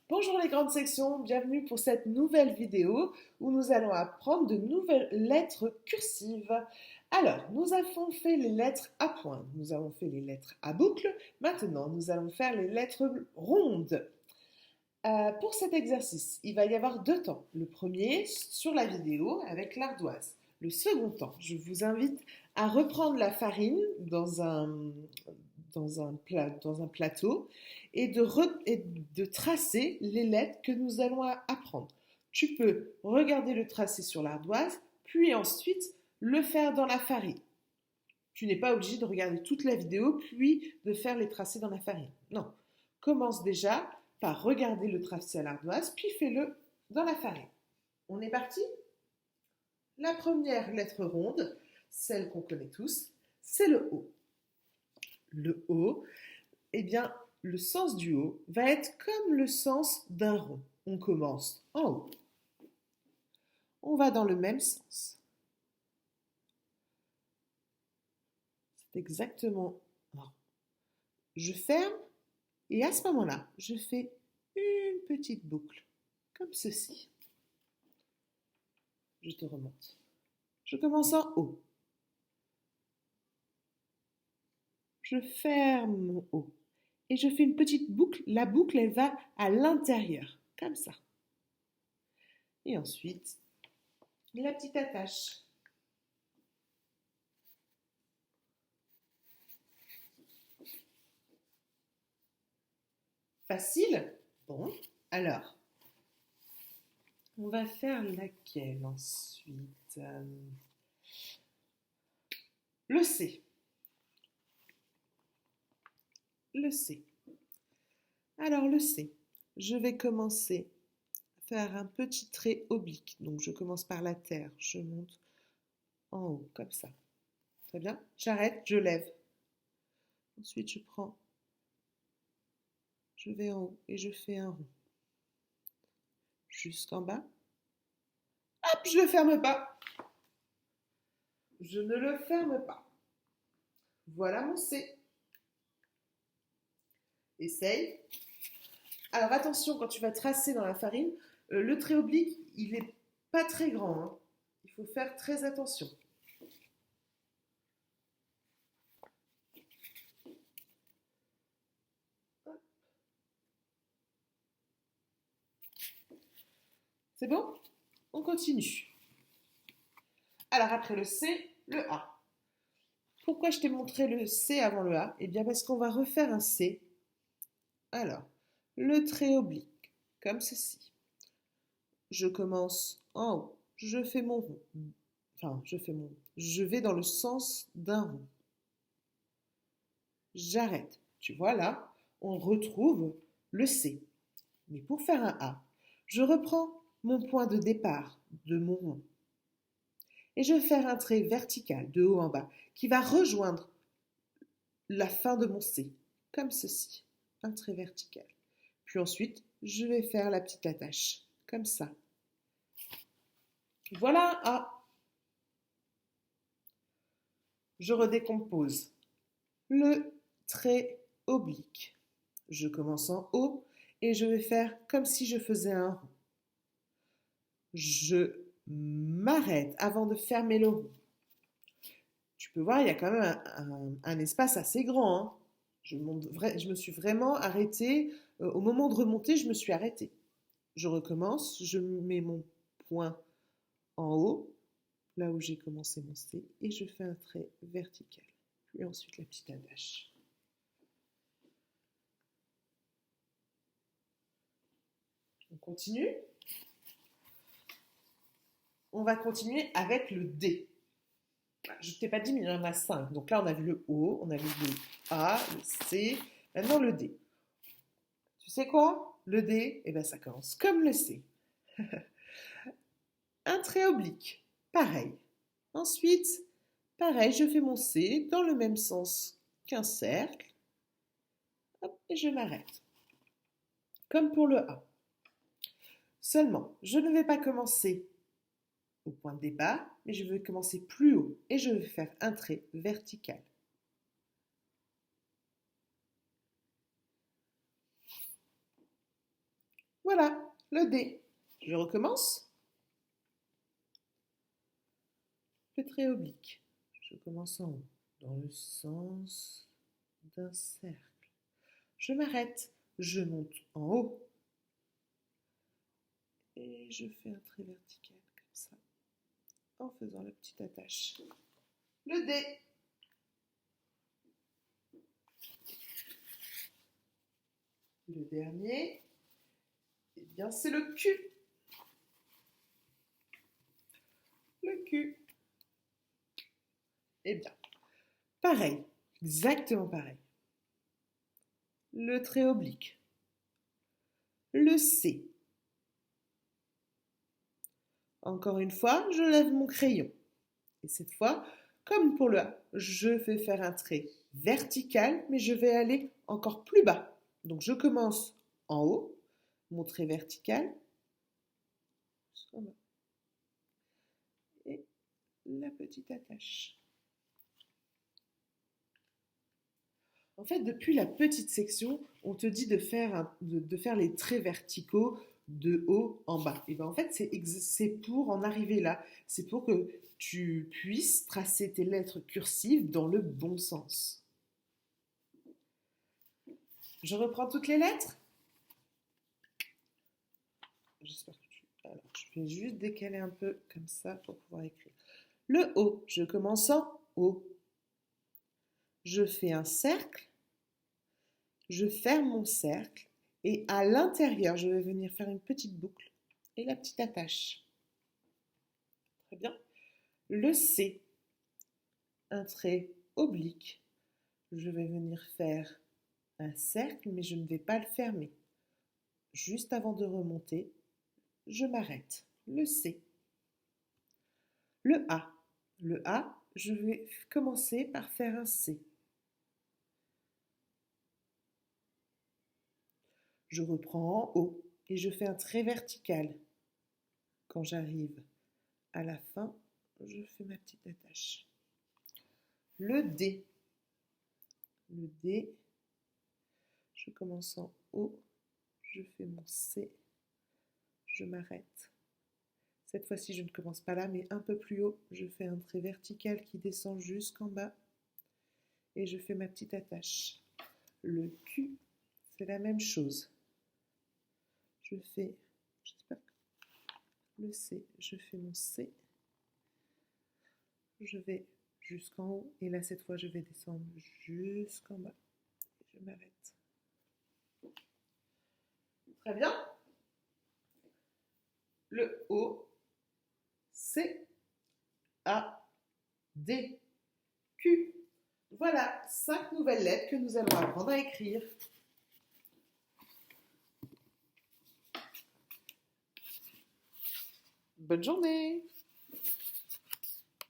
Bonjour les grandes sections, bienvenue pour cette nouvelle vidéo où nous allons apprendre de nouvelles lettres cursives. Alors, nous avons fait les lettres à pointe, nous avons fait les lettres à boucle, maintenant nous allons faire les lettres rondes. Pour cet exercice, il va y avoir deux temps. Le premier sur la vidéo avec l'ardoise. Le second temps, je vous invite à reprendre la farine dans un plateau et de tracer les lettres que nous allons apprendre. Tu peux regarder le tracé sur l'ardoise, puis ensuite le faire dans la farine. Tu n'es pas obligé de regarder toute la vidéo, puis de faire les tracés dans la farine. Non. Commence déjà par regarder le tracé à l'ardoise, puis fais-le dans la farine. On est parti? La première lettre ronde, celle qu'on connaît tous, c'est le O. Le O, eh bien, le sens du O va être comme le sens d'un rond. On commence en haut. On va dans le même sens. C'est exactement un rond. Je ferme et à ce moment-là, je fais une petite boucle, comme ceci. Je te remonte. Je commence en haut. Je ferme mon haut. Et je fais une petite boucle. La boucle, elle va à l'intérieur, comme ça. Et ensuite, la petite attache. Facile? Bon, alors, on va faire laquelle ensuite? Le C. Le C. Alors, le C, je vais commencer à faire un petit trait oblique. Donc, je commence par la terre, je monte en haut, comme ça. Très bien. J'arrête, je lève. Ensuite, je vais en haut et je fais un rond. Jusqu'en bas. Hop, je ne le ferme pas. Je ne le ferme pas. Voilà mon C. Essaye. Alors attention, quand tu vas tracer dans la farine, le trait oblique, il n'est pas très grand, hein. Il faut faire très attention. C'est bon? On continue. Alors après le C, le A. Pourquoi je t'ai montré le C avant le A? Eh bien parce qu'on va refaire un C. Alors, le trait oblique, comme ceci. Je commence en haut, je fais mon rond. Enfin, je vais dans le sens d'un rond. J'arrête. Tu vois là, on retrouve le C. Mais pour faire un A, je reprends mon point de départ de mon rond et je vais faire un trait vertical de haut en bas qui va rejoindre la fin de mon C, comme ceci, un trait vertical. Puis ensuite, je vais faire la petite attache, comme ça. Voilà un A. Je redécompose le trait oblique. Je commence en haut et je vais faire comme si je faisais un rond. Je m'arrête avant de fermer le rond. Tu peux voir, il y a quand même un espace assez grand, hein. Je me suis vraiment arrêtée. Au moment de remonter, je me suis arrêtée. Je recommence, je mets mon point en haut, là où j'ai commencé mon C, et je fais un trait vertical. Puis ensuite la petite attache. On continue. On va continuer avec le D. Je ne t'ai pas dit, mais il y en a 5. Donc là, on a vu le O, on a vu le A, le C, maintenant le D. Tu sais quoi? Le D, eh ben, ça commence comme le C. Un trait oblique, pareil. Ensuite, pareil, je fais mon C dans le même sens qu'un cercle. Hop, et je m'arrête. Comme pour le A. Seulement, je ne vais pas commencer au point de départ, mais je vais commencer plus haut et je vais faire un trait vertical. Voilà, le D. Je recommence. Le trait oblique. Je commence en haut, dans le sens d'un cercle. Je m'arrête, je monte en haut. Et je fais un trait vertical comme ça, en faisant la petite attache. Le D. Le dernier, eh bien c'est le Q. Le Q. Eh bien, pareil, exactement pareil. Le trait oblique. Le C. Encore une fois, je lève mon crayon. Et cette fois, comme pour le A, je vais faire un trait vertical, mais je vais aller encore plus bas. Donc je commence en haut, mon trait vertical, et la petite attache. En fait, depuis la petite section, on te dit de faire les traits verticaux de haut en bas. Et bien en fait, c'est pour en arriver là. C'est pour que tu puisses tracer tes lettres cursives dans le bon sens. Je reprends toutes les lettres. J'espère que tu... Alors, je vais juste décaler un peu comme ça pour pouvoir écrire. Le O, je commence en O. Je fais un cercle. Je ferme mon cercle. Et à l'intérieur, je vais venir faire une petite boucle et la petite attache. Très bien. Le C, un trait oblique. Je vais venir faire un cercle, mais je ne vais pas le fermer. Juste avant de remonter, je m'arrête. Le C. Le A. Le A, je vais commencer par faire un C. Je reprends en haut et je fais un trait vertical. Quand j'arrive à la fin, je fais ma petite attache. Le D. Le D, je commence en haut, je fais mon C, je m'arrête. Cette fois-ci, je ne commence pas là, mais un peu plus haut, je fais un trait vertical qui descend jusqu'en bas et je fais ma petite attache. Le Q, c'est la même chose. Je fais, j'espère que le C, je fais mon C, je vais jusqu'en haut et là, cette fois, je vais descendre jusqu'en bas et je m'arrête. Très bien. Le O, C, A, D, Q. Voilà 5 nouvelles lettres que nous allons apprendre à écrire. Bonne journée!